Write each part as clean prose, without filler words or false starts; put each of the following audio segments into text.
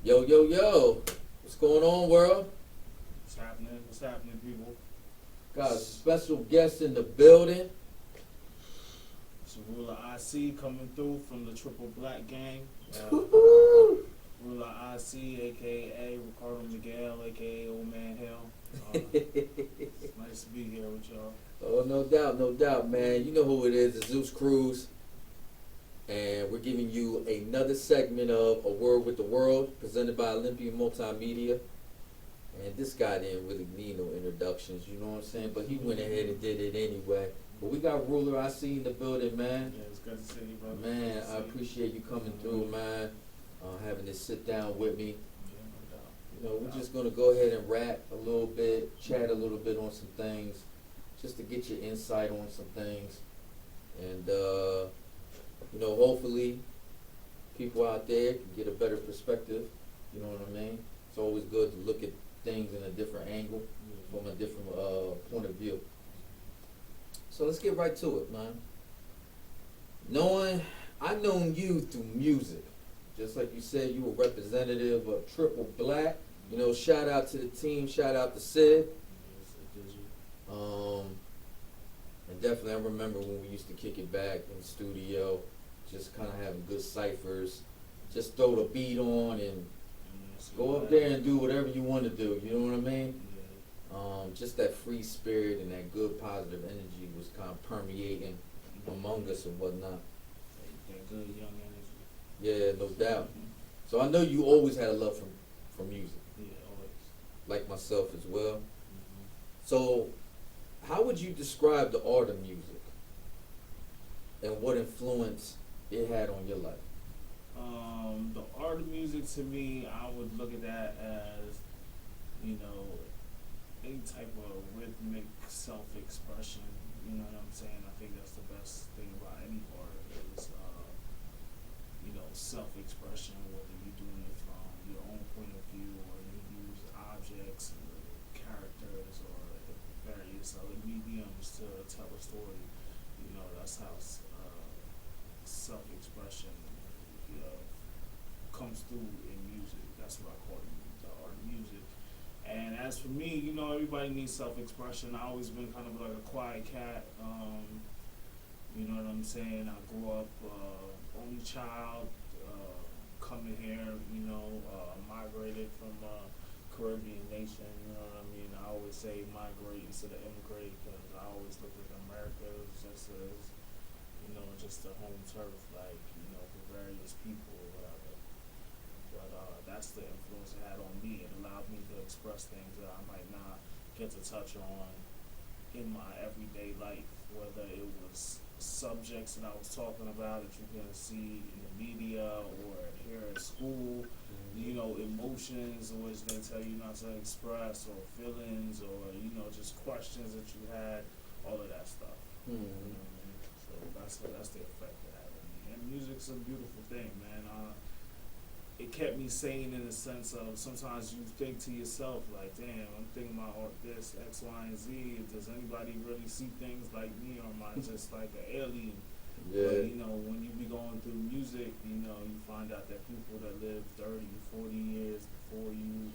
Yo, yo, yo. What's going on, world? What's happening? What's happening, people? Got a special guest in the building. It's Ruler IC coming through from the Triple Black Gang. Woo-hoo. Ruler IC, a.k.a. Ricardo Miguel, a.k.a. Old Man Hill. It's nice to be here with y'all. Oh, no doubt, man. You know who it is, the ZEUS Cruise. And we're giving you another segment of A Word with the World, presented by Olympian Multimedia. And this guy didn't really need no introductions, you know what I'm saying? But he went ahead and did it anyway. But we got Ruler IC in the building, man. Yeah, it's good to see you, brother. Man, I appreciate you coming through, man. Having this sit down with me. Yeah, no doubt. You know, we're just going to go ahead and rap a little bit, chat a little bit on some things, just to get your insight on some things. And, you know, hopefully people out there can get a better perspective, you know what I mean? It's always good to look at things in a different angle, from a different point of view. So let's get right to it, man. I've known you through music. Just like you said, you were representative of Triple Black. You know, shout out to the team, shout out to Sid. And definitely I remember when we used to kick it back in the studio, just kind of having good ciphers, just throw the beat on and go up there and do whatever you want to do, you know what I mean? Just that free spirit and that good positive energy was kind of permeating among us and whatnot. That good young energy. Yeah, no doubt. So I know you always had a love for music. Yeah, always. Like myself as well. So how would you describe the art of music and what influence it had on your life? The art of music, to me, I would look at that as, you know, any type of rhythmic self-expression. You know what I'm saying? I think that's the best thing about any art is, you know, self-expression, whether you're doing it from your own point of view or you use objects or characters or various other mediums to tell a story. You know, that's how self-expression, you know, comes through in music. That's what I call it, the art of music. And as for me, you know, everybody needs self-expression. I always been kind of like a quiet cat. You know what I'm saying? I grew up only child, coming here, you know, migrated from a Caribbean nation, you know what I mean? I always say migrate instead of immigrate because I always look at America as just as, you know, just a home turf, like, you know, for various people or whatever. But that's the influence it had on me. It allowed me to express things that I might not get to touch on in my everyday life, whether it was subjects that I was talking about that you're going to see in the media or here at school, you know, emotions or which they tell you not to express, or feelings, or, you know, just questions that you had, all of that stuff. You know what I mean? So that's the effect it had on me. And music's a beautiful thing, man. It kept me sane in the sense of sometimes you think to yourself, like, damn, I'm thinking about all this, X, Y, and Z. Does anybody really see things like me, or am I just like an alien? Yeah. But, you know, when you be going through music, you know, you find out that people that live 30, 40 years before you,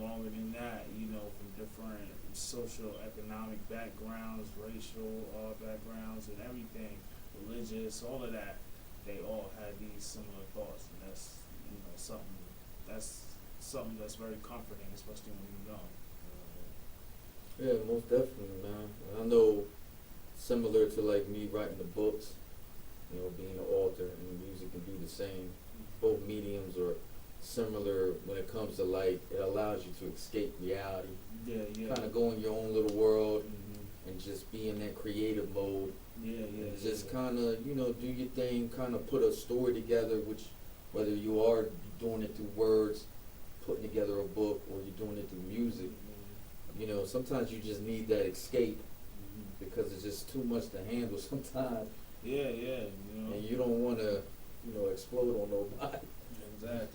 longer than that, you know, from different social, economic backgrounds, racial backgrounds, and everything, religious, all of that, they all had these similar thoughts, and that's, you know, something that's very comforting, especially when you're young. Yeah, most definitely, man. And I know, similar to like me writing the books, you know, being an author, and music can do the same. Both mediums are similar when it comes to, like, it allows you to escape reality. Yeah. Kind of go in your own little world and just be in that creative mode. Yeah. Just kind of, you know, do your thing, kind of put a story together, which, whether you are doing it through words, putting together a book, or you're doing it through music, you know, sometimes you just need that escape because it's just too much to handle sometimes. Yeah, you know. And you don't want to, you know, explode on nobody. Exactly.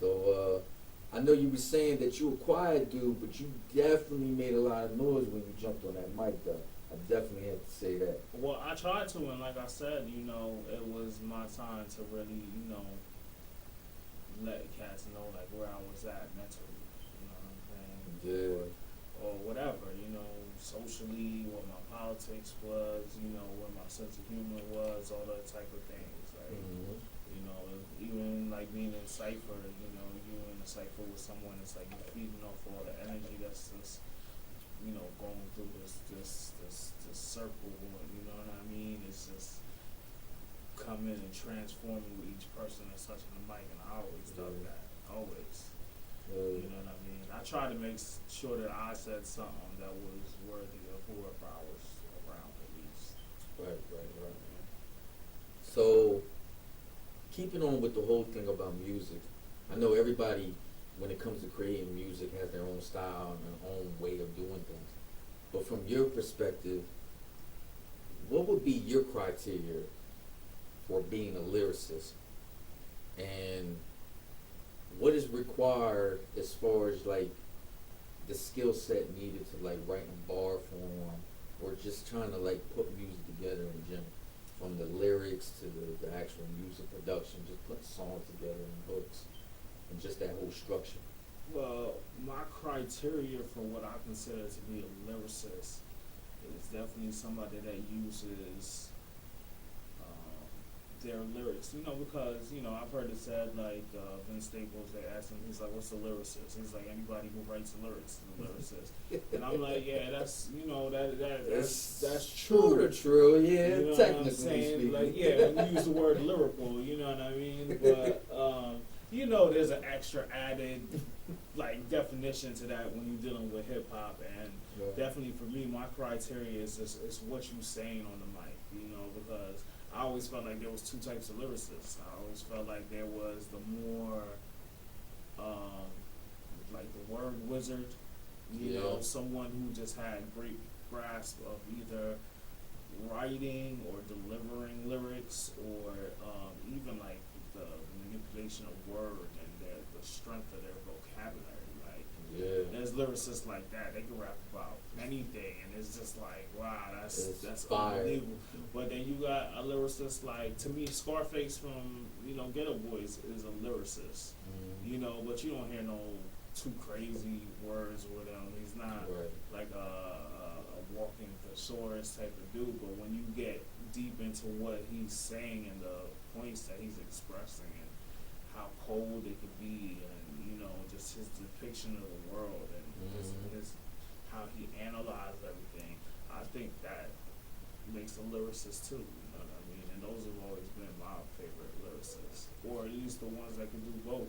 So, I know you were saying that you were a quiet dude, but you definitely made a lot of noise when you jumped on that mic, though. I definitely have to say that. Well, I tried to, and like I said, you know, it was my time to really, you know, let cats to know like where I was at mentally, you know what I'm saying? Yeah. Or whatever, you know, socially, what my politics was, you know, what my sense of humor was, all that type of things. Like, you know, even like being in cipher, you know, you in a cipher with someone, it's like you're feeding off all the energy that's just, you know, going through this circle, you know what I mean? It's just coming and transforming with each person that's touching the mic, and I always done that, always. You know what I mean? I try to make sure that I said something that was worthy of whoever I was around, at least. Right. So, keeping on with the whole thing about music, I know everybody, when it comes to creating music, has their own style and their own way of doing things. But from your perspective, what would be your criteria for being a lyricist? And what is required as far as like the skill set needed to like write in bar form, or just trying to like put music together in general, from the lyrics to the actual music production, just putting songs together and hooks, and just that whole structure? Well, my criteria for what I consider to be a lyricist is definitely somebody that uses their lyrics, you know, because, you know, I've heard it said, like, Vince Staples, they asked him, he's like, what's a lyricist? He's like, anybody who writes the lyrics is a lyricist. And I'm like, yeah, that's, you know, that's true. True, yeah, you know technically what I'm saying? speaking. Like, yeah, when you use the word lyrical, you know what I mean? But, you know, there's an extra added, like, definition to that when you're dealing with hip-hop, and definitely for me, my criteria is what you saying on the mic, you know, because I always felt like there was two types of lyricists. I always felt like there was the more, like the word wizard, you know, someone who just had great grasp of either writing or delivering lyrics, or even like the manipulation of word and the strength of their vocabulary. Like, there's lyricists like that. They can rap about anything, and it's just like, wow, that's unbelievable. But then you got a lyricist like, to me, Scarface from, you know, Ghetto Boys is a lyricist, you know, but you don't hear no too crazy words with him. He's not like a walking thesaurus type of dude, but when you get deep into what he's saying and the points that he's expressing and how cold it could be, and, you know, just his depiction of the world and his how he analyzed everything, I think that makes a lyricist too, you know what I mean? And those have always been my favorite lyricists, or at least the ones that can do both.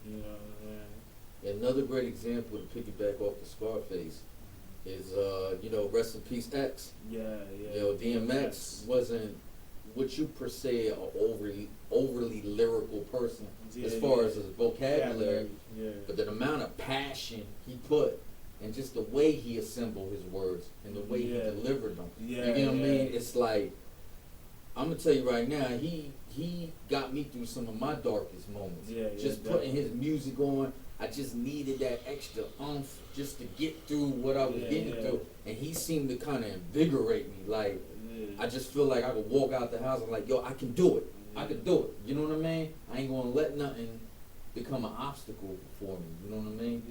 You know what I mean? Another great example to piggyback off the Scarface is, you know, rest in peace X. Yeah. You know, DMX wasn't what you per se an overly lyrical person as far as his vocabulary, but the amount of passion he put, and just the way he assembled his words and the way he delivered them. You know what I mean? It's like, I'm gonna tell you right now, he got me through some of my darkest moments. Just putting his music on, I just needed that extra oomph just to get through what I was getting through, and he seemed to kind of invigorate me. Like, I just feel like I could walk out the house and like, yo, I can do it. I could do it. You know what I mean? I ain't gonna let nothing become an obstacle for me. You know what I mean?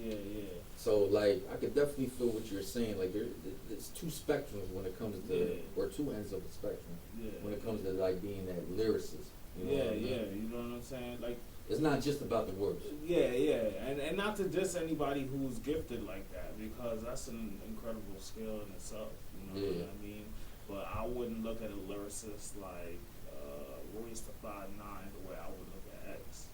So, like, I could definitely feel what you're saying. Like, there's two spectrums when it comes to, or two ends of the spectrum when it comes to, like, being that lyricist. You know what I mean? You know what I'm saying? Like, it's not just about the words. And not to diss anybody who's gifted like that, because that's an incredible skill in itself. You know what I mean? But I wouldn't look at a lyricist like Royce the 5'9" the way I would look at X.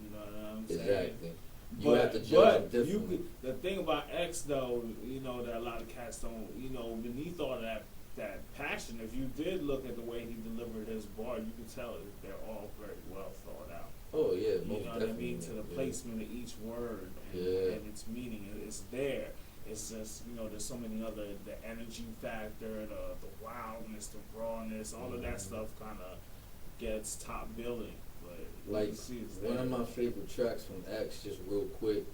You know what I'm saying? Exactly. You have to judge them differently. The thing about X, though, you know, that a lot of cats don't, you know, beneath all that passion, if you did look at the way he delivered his bar, you could tell that they're all very well thought out. Oh, yeah, you know what I mean? To the placement of each word and its meaning, it's there. It's just, you know, there's so many other, the energy factor, the wildness, the rawness, all of that stuff kind of gets top billing. But like, one of my favorite tracks from X, just real quick,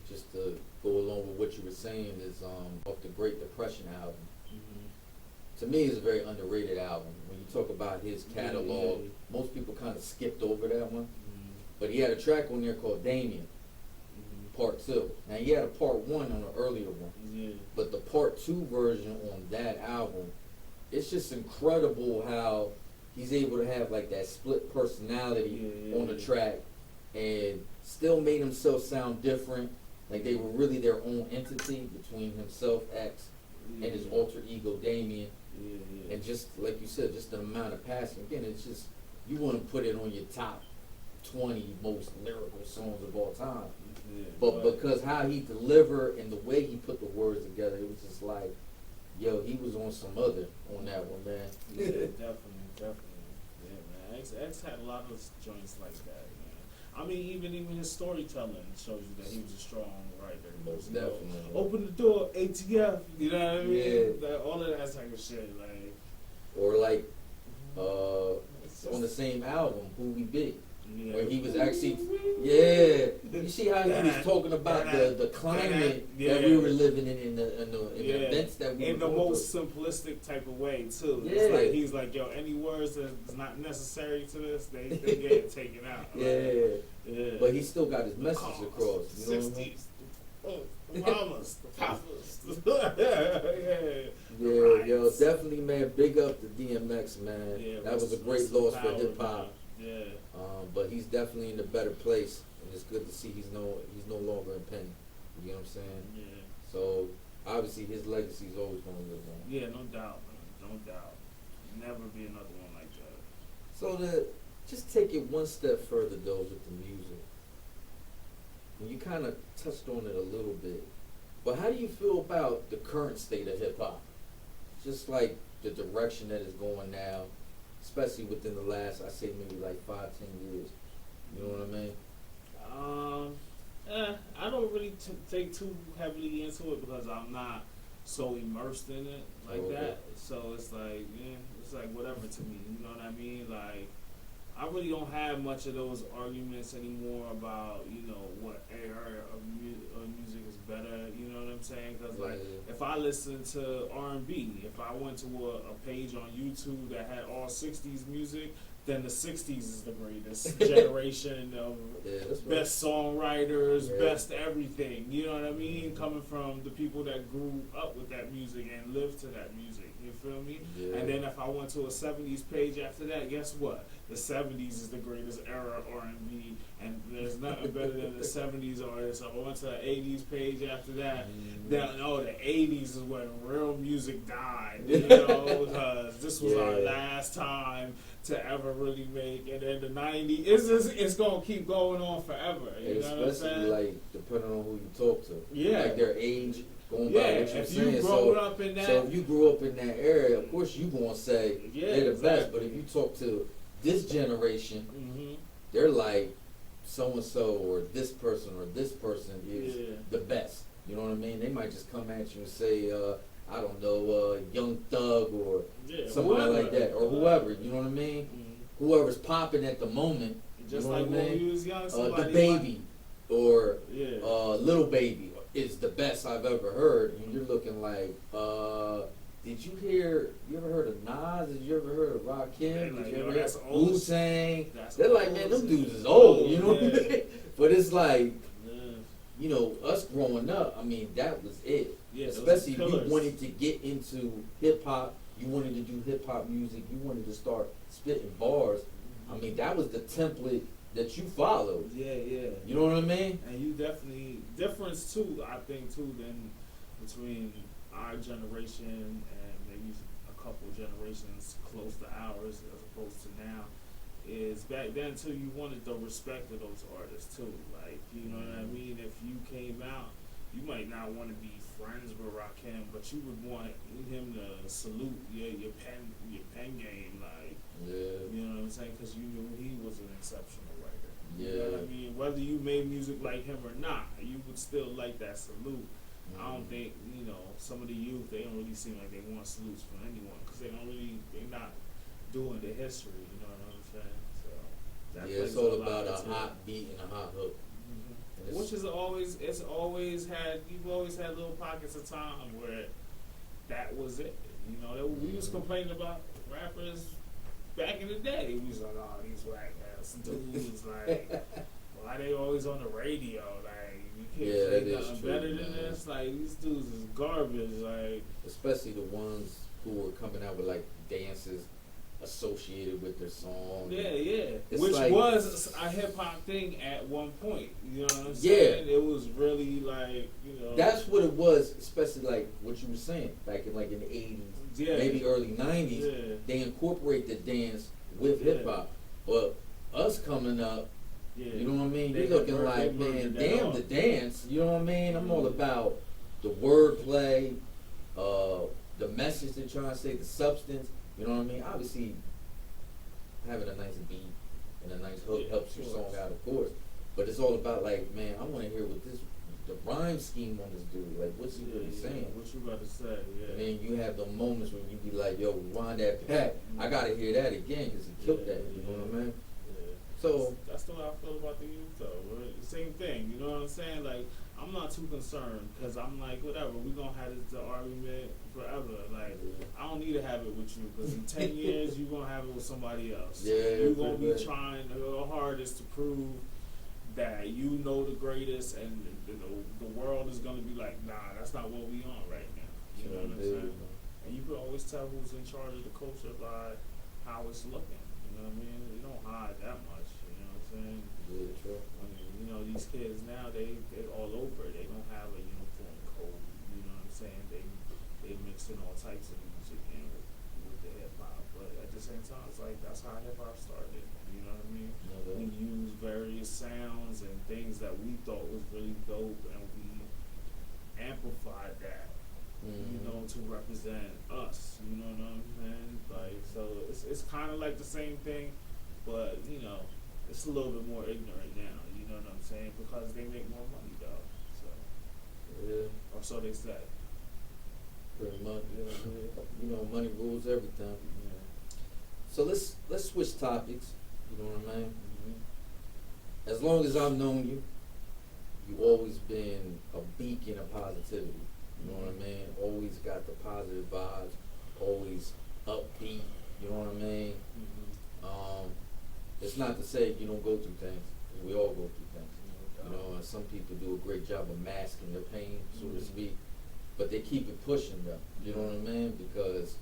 just to go along with what you were saying, is off the Great Depression album. To me, it's a very underrated album. When you talk about his catalog, most people kind of skipped over that one. But he had a track on there called Damien, Part 2. Now he had a Part 1 on the earlier one. Yeah. But the Part 2 version on that album, it's just incredible how he's able to have like that split personality on the track and still made himself sound different. Like they were really their own entity between himself, X, and his alter ego, Damien. And just like you said, just the amount of passion. Again, it's just, you wouldn't put it on your top 20 most lyrical songs of all time. But because how he delivered and the way he put the words together, it was just like, yo, he was on some other on that one, man. Yeah, definitely. Yeah, man. X had a lot of joints like that, man. I mean, even his storytelling shows you that he was a strong writer. Most definitely. Open the door, ATF. You know what I mean? Yeah. All of that type of shit, like. Or like, on the same album, Who We Be. Yeah. Where he was actually, you see how he was talking about the climate that we were living in the events that we were in the most simplistic type of way too. Yeah. It's like he's like, yo, any words that's not necessary to this, they get taken out. Yeah. But he still got his message across. You know what I mean? 60s, the mamas, the papas. Yeah, yo, definitely, man. Big up to DMX, man. Yeah, that was a great loss for hip hop. Yeah. But he's definitely in a better place, and it's good to see he's no longer in pain. You know what I'm saying? Yeah. So obviously his legacy is always gonna live on. Yeah, no doubt, man. No doubt. Never be another one like that. So to just take it one step further though with the music, and you kind of touched on it a little bit, but how do you feel about the current state of hip hop? Just like the direction that it's going now, especially within the last, I say maybe like 5-10 years. You know what I mean? I don't really take too heavily into it because I'm not so immersed in it like that. So it's like, it's like whatever to me. You know what I mean? Like, I really don't have much of those arguments anymore about, what era of music is better. You know what I'm saying? Because like, if I listen to R&B, if I went to a page on YouTube that had all 60s music, then the 60s is the greatest generation of best songwriters, best everything. You know what I mean? Coming from the people that grew up with that music and lived to that music. You feel me? Yeah. And then if I went to a 70s page after that, guess what? The 70s is the greatest era of R&B, and there's nothing better than the 70s artists. If I went to the 80s page after that, the 80s is when real music died, because this was our last time to ever really make. And then the 90s, it's going to keep going on forever. You know what I'm saying? Like, depending on who you talk to. Yeah. Like their age. Going by what you're if saying. You grew up in that, so if you grew up in that area, of course you're going to say they're the best. But if you talk to this generation, they're like so-and-so or this person is the best. You know what I mean? They might just come at you and say, I don't know, Young Thug or somebody like that, or whoever. You know what I mean? Whoever's popping at the moment. Just you know like what I mean? when we was young, the Baby or Little Baby is the best I've ever heard. And you're looking like, you ever heard of Nas? Did you ever heard of Rakim? Did you ever heard of Wu-Tang? They're like, man, them dudes is old, you know what I mean? But it's like, us growing up, I mean, that was it. Yeah, especially if you wanted to get into hip-hop, you wanted to do hip-hop music, you wanted to start spitting bars. I mean, that was the template that you followed. Yeah. You know what I mean? And you definitely, difference too, I think too, than between our generation and maybe a couple generations close to ours as opposed to now, is back then too, you wanted the respect of those artists too. Like, you know what I mean? If you came out, you might not want to be friends with Rakim, but you would want him to salute your pen game, like, you know what I'm saying? Because you knew he was an exceptional writer. You know what I mean? Whether you made music like him or not, you would still like that salute. I don't think, some of the youth, they don't really seem like they want salutes from anyone because they're not doing the history, you know what I'm saying? So that it's all about a hot beat and a hot hook. Which is you've always had little pockets of time where that was it. We was complaining about rappers back in the day. We was like, oh, these whack ass dudes, like, always on the radio. Like, you can't Yeah, play that is nothing true, better than man. this. Like, these dudes is garbage. Like, Especially the ones who are coming out with like dances associated with their song. yeah. It's Which like- was a hip hop thing at one point. You know what I'm Yeah. saying? It was really like, you know. That's what it was, especially like what you were saying back in like in the 80s, yeah. maybe early 90s. Yeah. They incorporate the dance with Yeah. hip hop. But us coming up, Yeah. you know what I mean? They You looking convert- like, they man, merged that damn off. the dance. You know what I mean? I'm all Mhm. about the wordplay, the message they're trying to say, the substance. You know what I mean? Obviously, having a nice beat and a nice hook Yeah, helps of your song course. out, of course. But it's all about like, man, I want to hear what the rhyme scheme on this dude. Like, what's he really saying? What you about to say? Yeah. And then you have the moments when you be like, yo, rewind that back. I gotta hear that again because he killed that. You know what I mean? Yeah. So That's the way I feel about the youth, though. Right? Same thing. You know what I'm saying? Like, I'm not too concerned because I'm like, whatever. We gonna have this argument forever. Like, I don't need to have it with you because in 10 years you gonna have it with somebody else. Yeah, You gonna be right. trying your hardest to prove that you know the greatest, and the world is gonna be like, nah, that's not what we on right now. You know what I'm saying? And you can always tell who's in charge of the culture by how it's looking. You know what I mean? You don't hide that much. You know what I'm saying? Yeah, true. I mean, you know, these kids now, they all over. They don't have a uniform code. You know what I'm saying? They mix in all types of music in with the hip hop. But at the same time, it's like that's how hip hop started. You know what I mean? We used various sounds and things that we thought was really dope, and we amplified that. You know, to represent us. You know what I'm saying? Like, so it's kind of like the same thing, but you know, it's a little bit more ignorant now. You know what I'm saying? Because they make more money, though. So, Yeah, or so they say. pretty much. Yeah. You know, money rules everything. So let's switch topics. You know what I mean? As long as I've known you, you've always been a beacon of positivity. You know what I mean? Always got the positive vibes. Always upbeat. You know what I mean? It's not to say you don't go through things. We all go through things. You know, and some people do a great job of masking their pain, so to speak. But they keep it pushing them. You know what I mean? Because,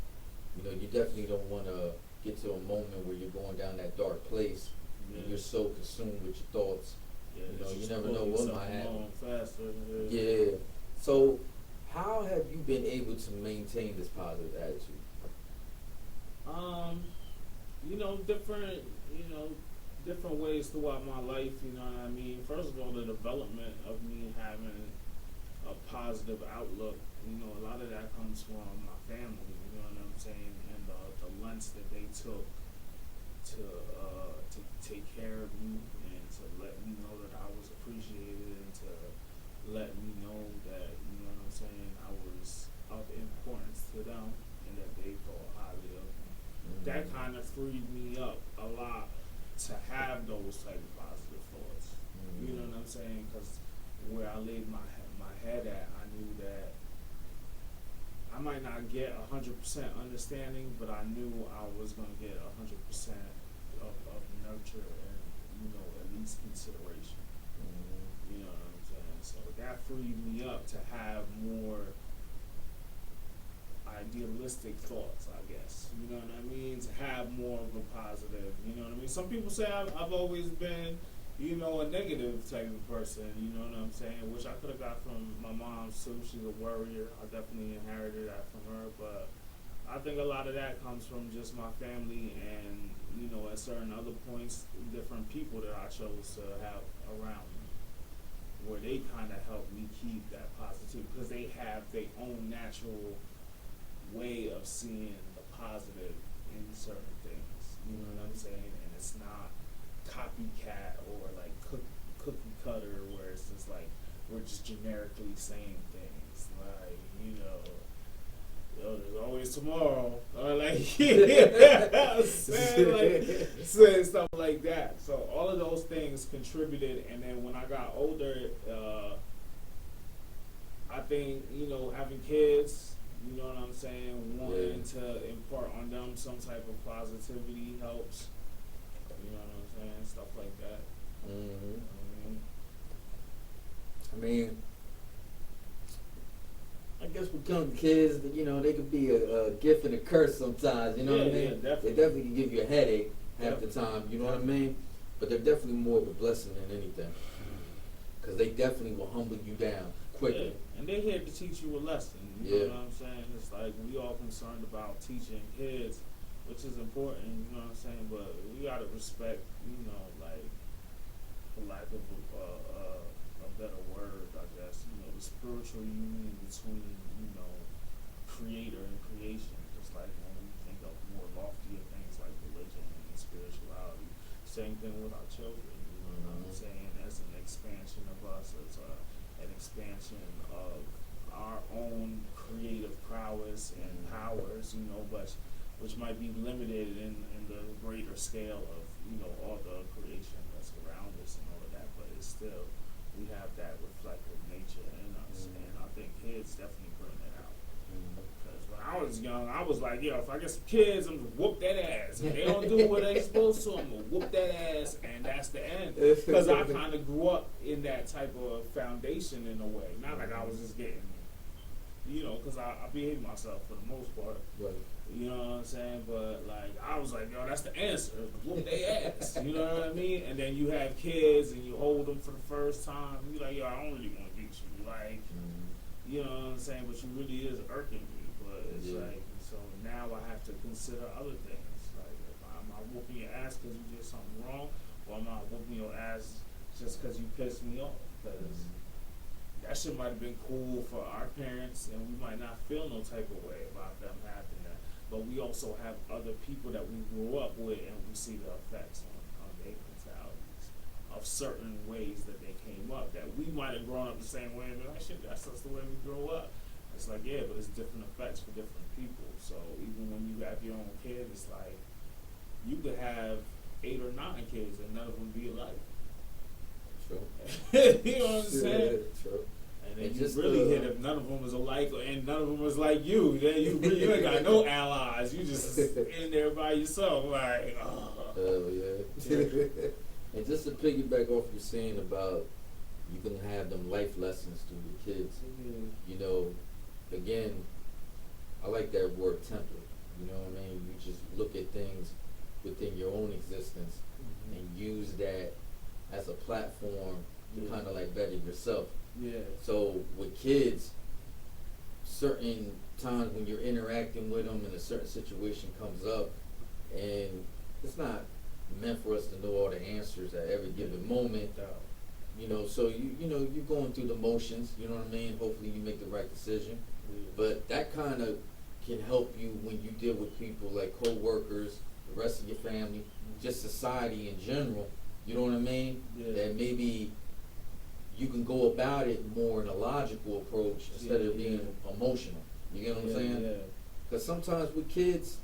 you know, you definitely don't want to get to a moment where you're going down that dark place and you're so consumed with your thoughts. You know, you never know what might happen. Faster. Yeah. So, how have you been able to maintain this positive attitude? You know, different ways throughout my life, you know what I mean? First of all, the development of me having a positive outlook, you know, a lot of that comes from my family, you know what I'm saying? And the lengths that they took to take care of me and to let me know that I was appreciated and to let me know that, you know what I'm saying, I was of importance to them and that they thought highly of me. That kind of freed me up a lot to have those type of positive thoughts. You know what I'm saying? Because where I laid my head at, I knew that I might not get 100% understanding, but I knew I was going to get 100% of nurture and, you know, at least consideration. You know what I'm saying? So that freed me up to have more idealistic thoughts, I guess. You know what I mean? To have more of a positive, you know what I mean? Some people say I've always been, you know, a negative type of person, you know what I'm saying? Which I could have got from my mom too. She's a worrier. I definitely inherited that from her, but I think a lot of that comes from just my family and, you know, at certain other points, different people that I chose to have around me, where they kind of help me keep that positivity because they have their own natural way of seeing the positive in certain things. You know what I'm saying? And it's not copycat or like cookie cutter where it's just like we're just generically saying things like, you know, yo, there's always tomorrow, or like, saying stuff like that. So all of those things contributed, and then when I got older, I think, you know, having kids, you know what I'm saying, wanting to impart on them some type of positivity helps. You know what I'm saying? Stuff like that. You know what I mean? mean, I guess with young kids, you know, they could be a gift and a curse sometimes. You know what I mean? Yeah, definitely. They definitely can give you a headache half the time. You know what I mean? But they're definitely more of a blessing than anything, because they definitely will humble you down quickly. Yeah. And they're here to teach you a lesson. You know what I'm saying? It's like we all concerned about teaching kids, which is important. You know what I'm saying? But we gotta respect, you know, like, for lack of a better word, I guess, you know, the spiritual union between, you know, creator and creation. Just like when we think of more loftier things like religion and spirituality. Same thing with our children. You know what I'm saying? As an expansion of us, as an expansion of our own creative prowess and powers, you know, but which might be limited in the greater scale of, you know, all the creation that's around us and all of that, but it's still, we have that reflective nature in us, and I think kids definitely bring it out. Because when I was young, I was like, yo, if I get some kids, I'm gonna whoop that ass. If they don't do what they supposed to, I'm gonna whoop that ass, and that's the end. Because I kind of grew up in that type of foundation in a way. Not like I was just getting, you know, because I behaved myself for the most part. Right. You know what I'm saying? But, like, I was like, yo, that's the answer. Whoop they ass. You know what I mean? And then you have kids and you hold them for the first time. And you're like, yo, I don't really want to beat you. Like, you know what I'm saying? But you really is irking me. But it's like, so now I have to consider other things. Like, am I whooping your ass because you did something wrong? Or am I whooping your ass just because you pissed me off? Because that shit might have been cool for our parents, and we might not feel no type of way about them having that. But we also have other people that we grew up with, and we see the effects on their mentalities of certain ways that they came up, that we might have grown up the same way, and be like, shit, that's just the way we grow up. It's like, yeah, but it's different effects for different people. So even when you have your own kid, it's like, you could have 8 or 9 kids, and none of them be alike. True. You know what I'm saying? True. And then you really hit if none of them was alike, and none of them was like you. Then you ain't got no allies. You just in there by yourself, like, oh. Hell yeah. And just to piggyback off your saying about you can have them life lessons through your kids. You know, again, I like that word template. You know what I mean? You just look at things within your own existence and use that as a platform to kind of like better yourself. Yeah. So with kids, certain times when you're interacting with them and a certain situation comes up, and it's not meant for us to know all the answers at every given moment. You know, so you know you're going through the motions. You know what I mean? Hopefully you make the right decision. But that kind of can help you when you deal with people like co-workers, the rest of your family, just society in general. You know what I mean? That maybe you can go about it more in a logical approach instead of being emotional. You get what I'm saying? Because sometimes with kids,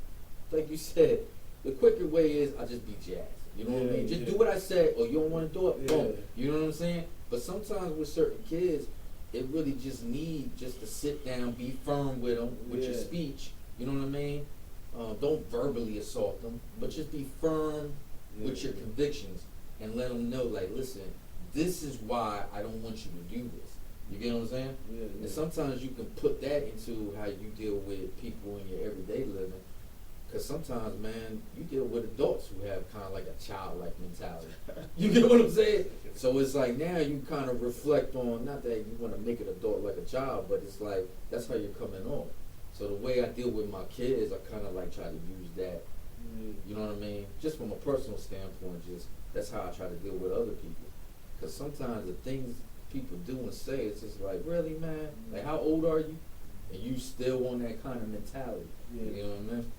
like you said, the quicker way is I just be jazzed. You know what I mean? Just do what I said, or you don't want to do it, boom. You know what I'm saying? But sometimes with certain kids, it really just need just to sit down, be firm with them with your speech. You know what I mean? Don't verbally assault them, but just be firm with your convictions and let them know, like, listen, this is why I don't want you to do this. You get what I'm saying? And sometimes you can put that into how you deal with people in your everyday living. Because sometimes, man, you deal with adults who have kind of like a childlike mentality. You get what I'm saying? So it's like now you kind of reflect on, not that you want to make an adult like a child, but it's like that's how you're coming on. So the way I deal with my kids, I kind of like try to use that. You know what I mean? Just from a personal standpoint, just that's how I try to deal with other people. Because sometimes the things people do and say, it's just like, really, man? Like, how old are you? And you still on that kind of mentality. You know what I mean?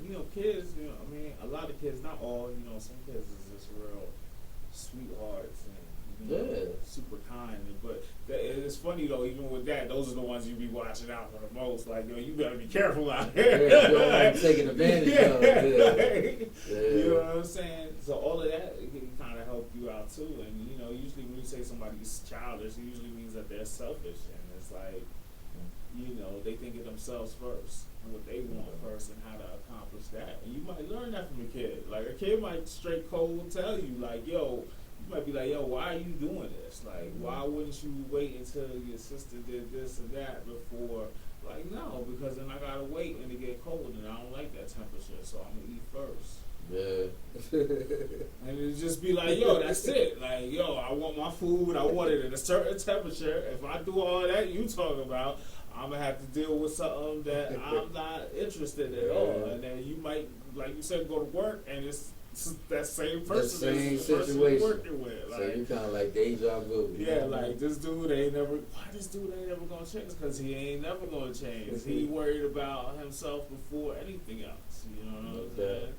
You know, kids, you know, I mean, a lot of kids, not all, you know, some kids is just real sweethearts and, you know, super kind. But it's funny, though, even with that, those are the ones you be watching out for the most. Like, yo, you better be careful out here. You don't like taking advantage of. You know what I'm saying? So all of that, it can kind of help you out, too. And, you know, usually when you say somebody's childish, it usually means that they're selfish. And it's like, you know, they think of themselves first and what they want first and how to accomplish that. And you might learn that from a kid. Like, a kid might straight cold tell you, like, yo, you might be like, yo, why are you doing this? Like, why wouldn't you wait until your sister did this and that before? Like, no, because then I gotta wait and it get cold, and I don't like that temperature, so I'm gonna eat first. Yeah. And it just be like, yo, that's it. Like, yo, I want my food. I want it at a certain temperature. If I do all that you talking about, I'm gonna have to deal with something that I'm not interested at all. And then you might, like you said, go to work, and it's that same person, the same is the person situation you're working with. Like, so you kind of like deja vu. yeah, like this dude ain't never. Why this dude ain't never gonna change? Because he ain't never gonna change. He worried about himself before anything else. You know what I'm saying?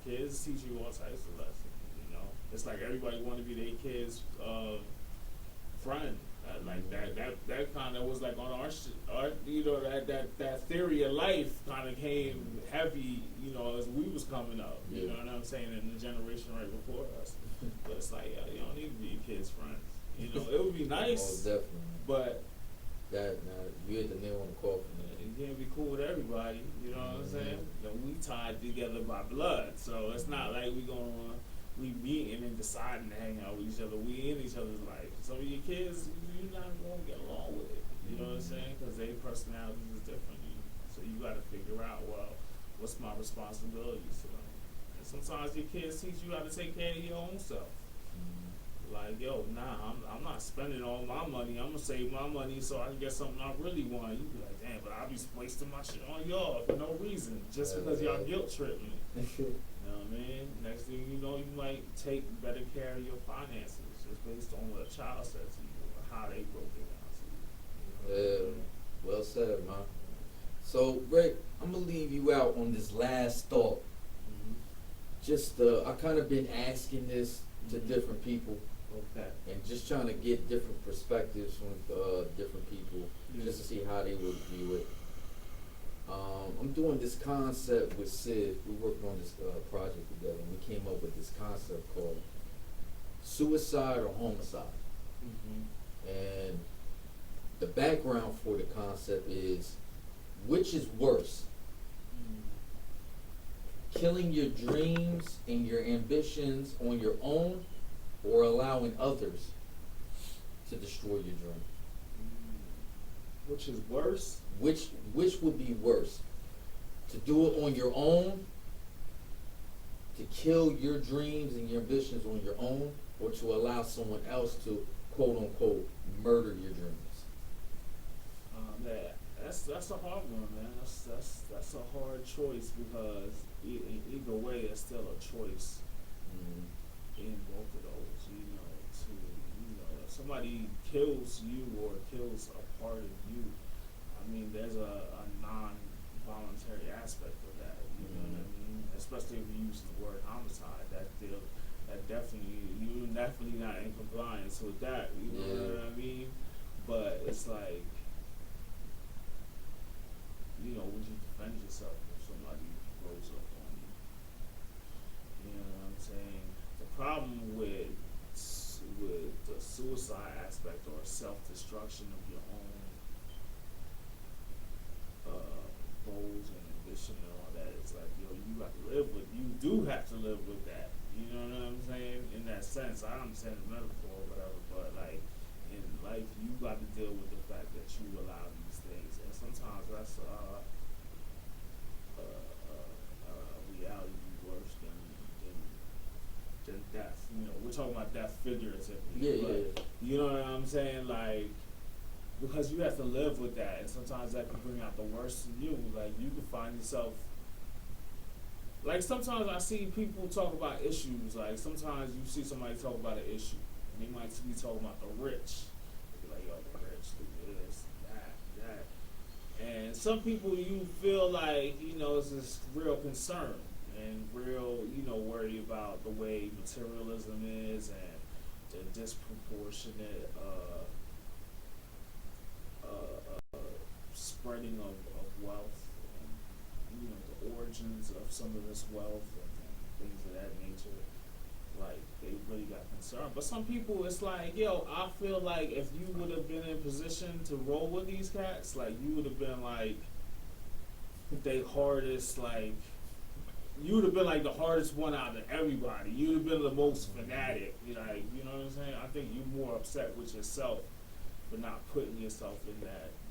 Kids teach you all types of lessons. You know, it's like everybody want to be their kids' friend. Like that kind of was like on our you know, that theory of life kind of came heavy, you know, as we was coming up. You know what I'm saying? In the generation right before us. But it's like, you don't need to be your kids' friends. You know, it would be nice, definitely. but you hit the nail on the coffin. You can't be cool with everybody. You know what I'm saying? You know, we tied together by blood, so it's not like we meeting and deciding to hang out with each other. We in each other's life. Some of your kids, you're not going to get along with it. You know what I'm saying? Because their personalities is different. So you got to figure out, well, what's my responsibilities to them? And sometimes your kids teach you how to take care of your own self. Like, yo, nah, I'm not spending all my money. I'm gonna save my money so I can get something I really want. You be like, damn, but I'll be wasting my shit on y'all for no reason, just because y'all guilt trip me. You know what I mean? Next thing you know, you might take better care of your finances just based on what a child said to you or how they broke it down to you. You know well said, man. So, Rick, I'm gonna leave you out on this last thought. Just, I kind of been asking this to different people. Okay. And just trying to get different perspectives from different people, just to see how they would view it. I'm doing this concept with Sid. We worked on this project together, and we came up with this concept called suicide or homicide. And the background for the concept is, which is worse? Killing your dreams and your ambitions on your own, or allowing others to destroy your dream? Which is worse? Which would be worse? To do it on your own, to kill your dreams and your ambitions on your own, or to allow someone else to, quote unquote, murder your dreams? That's a hard one, man. That's a hard choice, because either way, it's still a choice in both of those. If somebody kills you or kills a part of you, I mean, there's a non-voluntary aspect of that. You know what I mean? Especially if you use the word homicide, you're definitely not in compliance with that. You know what I mean? But it's like, would you defend yourself if somebody blows up on you? You know what I'm saying? The problem with the suicide aspect or self-destruction of your own goals and ambition and all that, it's like, you do have to live with that. You know what I'm saying? In that sense, I understand the metaphor or whatever, but like in life, you got to deal with the fact that you allow these things, and sometimes that's reality worse than death. We're talking about death figuratively. But you know what I'm saying? Like, because you have to live with that, and sometimes that can bring out the worst in you. Like, you can find yourself. Like, sometimes I see people talk about issues. Like, sometimes you see somebody talk about an issue, and they might be talking about the rich. They be like, yo, the rich, do this, that. And some people, you feel like, it's this real concern and real, worry about the way materialism is and the disproportionate spreading of wealth and, the origins of some of this wealth and things of that nature. Like, they really got concerned. But some people, it's like, yo, I feel like if you would have been in position to roll with these cats, like, you would have been like they hardest, like, you would have been like the hardest one out of everybody. You would have been the most fanatic. You know what I'm saying? I think you're more upset with yourself for not putting yourself in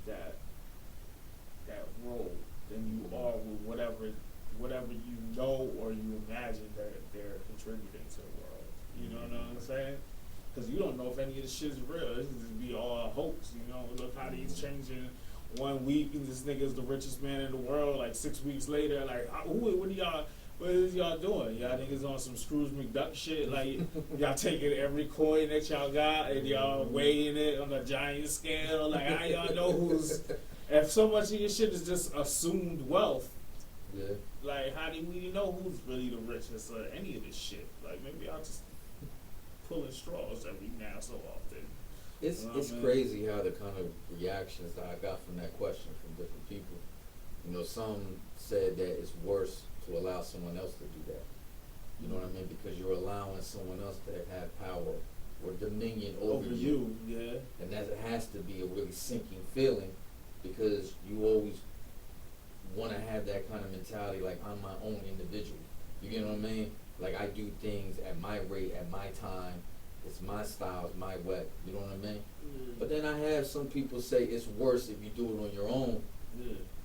that role than you are with whatever you know or you imagine that they're contributing to the world. You know what I'm saying? Because you don't know if any of this shit's real. This could just be all a hoax. You know, look how he's changing 1 week and this nigga's the richest man in the world. Like 6 weeks later, like what is y'all doing? Y'all niggas on some Scrooge McDuck shit? Like y'all taking every coin that y'all got and y'all weighing it on a giant scale? Like how y'all know who's? If so much of your shit is just assumed wealth, Yeah. like how do we know who's really the richest or any of this shit? Like maybe I'll just pulling straws every now so often. It's crazy how the kind of reactions that I got from that question from different people. You know, some said that it's worse to allow someone else to do that. You know what I mean? Because you're allowing someone else to have power or dominion over you. Yeah. And that has to be a really sinking feeling because you always want to have that kind of mentality like I'm my own individual. You get what I mean? Like I do things at my rate, at my time. It's my style, it's my way. You know what I mean? But then I have some people say it's worse if you do it on your own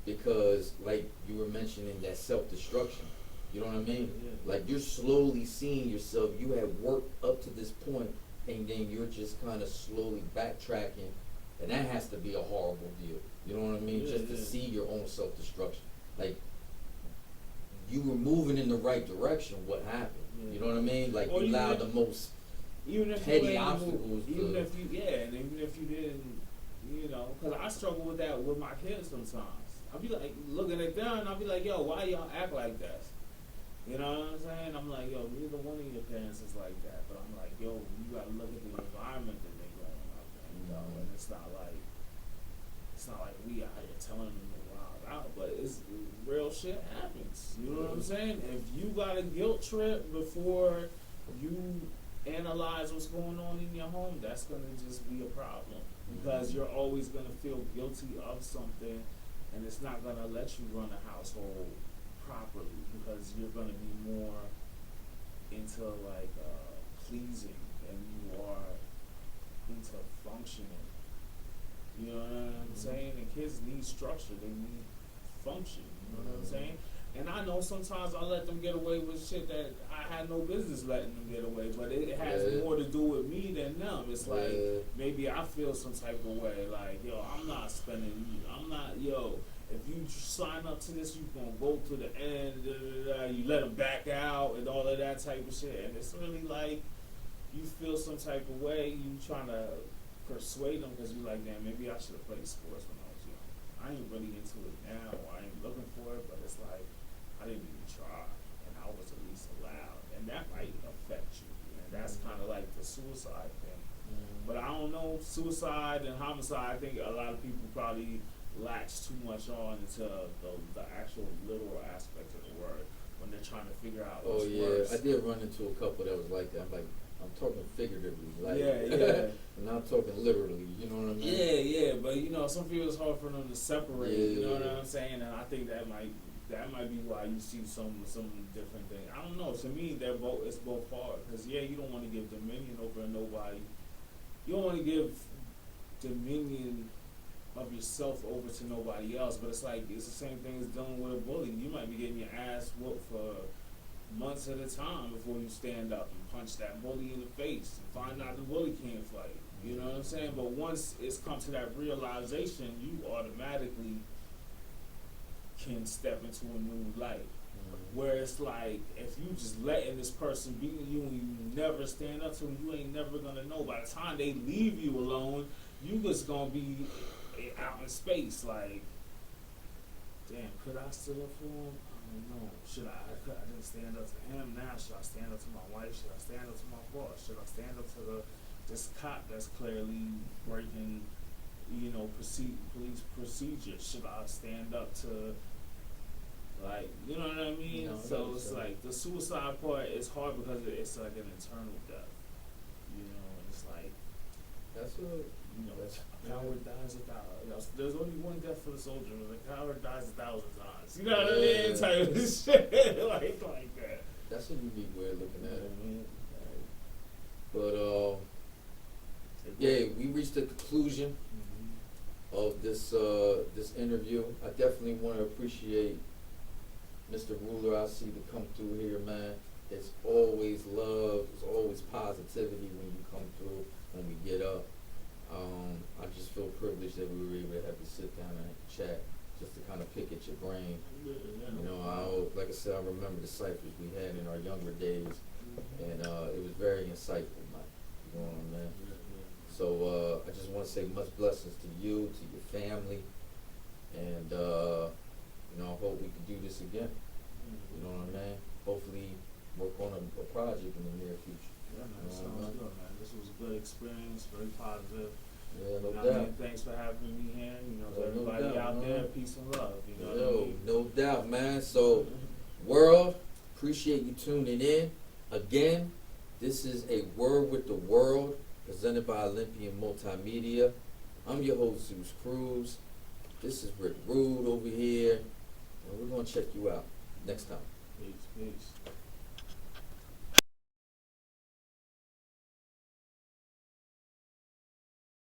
because, like you were mentioning, that self-destruction. You know what I mean? Like you're slowly seeing yourself. You have worked up to this point, and then you're just kind of slowly backtracking, and that has to be a horrible deal. You know what I mean? Just to see your own self-destruction. Like you were moving in the right direction. What happened? You know what I mean? Like you allowed the most petty obstacles. Even if you didn't, you know, because I struggle with that with my kids sometimes. I'll be like looking at them and I'll be like, yo, why y'all act like that? You know what I'm saying? I'm like, yo, neither one of your parents is like that. But I'm like, yo, you gotta look at the environment that they growing up in, you know, and it's not like we out here telling them to wild out, but it's real shit happens. You know what I'm saying? If you got a guilt trip before you analyze what's going on in your home, that's going to just be a problem because you're always going to feel guilty of something and it's not going to let you run a household properly because you're going to be more into like pleasing and you are into functioning. You know what I'm saying? And kids need structure, they need function. You know what I'm saying? And I know sometimes I let them get away with shit that I had no business letting them get away, but it has more to do with me than them. It's like maybe I feel some type of way, like, yo, I'm not spending, if you sign up to this, you gonna go to the end, you let them back out and all of that type of shit. And it's really like you feel some type of way, you trying to persuade them because you're like, damn, maybe I should have played sports when I was young. I ain't really into it now, or I ain't looking for it, but it's like, I didn't even try, and I was at least allowed, and that might affect you, and that's kind of like the suicide thing. But I don't know, suicide and homicide, I think a lot of people probably latch too much on into the actual literal aspect of the word when they're trying to figure out what's worse. I did run into a couple that was like that. I'm talking figuratively, like I'm not talking literally. You know what I mean? But you know, some people it's hard for them to separate. You know what I'm saying? And I think that might be why you see some different things. I don't know. To me, it's both hard because you don't want to give dominion over nobody. You don't want to give dominion of yourself over to nobody else. But it's like it's the same thing as dealing with a bully. You might be getting your ass whooped for months at a time before you stand up and punch that bully in the face and find out the bully can't fight. You know what I'm saying? But once it's come to that realization, you automatically can step into a new light. Where it's like, if you just letting this person beat you and you never stand up to them, you ain't never gonna know. By the time they leave you alone, you just gonna be out in space like, damn, could I still up for him? I don't know. I didn't stand up to him now. Should I stand up to my wife? Should I stand up to my boss? Should I stand up to this cop that's clearly breaking, police procedures? Should I stand up to, like, you know what I mean? No, so it's like the suicide part is hard because it's like an internal death. And it's like, that's good. You know, That's- coward dies 1,000. You know, there's only one death for the soldier. The coward dies 1,000 times. You know what I mean? Yeah. Type of shit like that. That's a unique way of looking at it. Mhm. But yeah, we reached the conclusion Mhm. of this this interview. I definitely want to appreciate Mr. Ruler. I see to come through here, man. It's always love. It's always positivity when you come through. When we get up, I just feel privileged that we were able to have you sit down and chat, just to kind of pick at your brain. You know, like I said, I remember the ciphers we had in our younger days, and it was very insightful, man. You know what I mean? So I just want to say much blessings to you, to your family, and you know, I hope we can do this again. You know what I mean? Hopefully work on a project in the near future. Yeah, man, You know sounds what I mean? good, man. This was a good experience, very positive. Yeah, no You know what I doubt. mean? Thanks for having me here. You know, to No everybody doubt, out man. there, peace and love. You know what I Yo, mean? no doubt, man. So, world, appreciate you tuning in. Again, this is a Word with the World, presented by Olympian Multimedia. I'm your host, ZEUS Cruz. This is Rick Rude over here, and we're going to check you out next time. Peace, peace.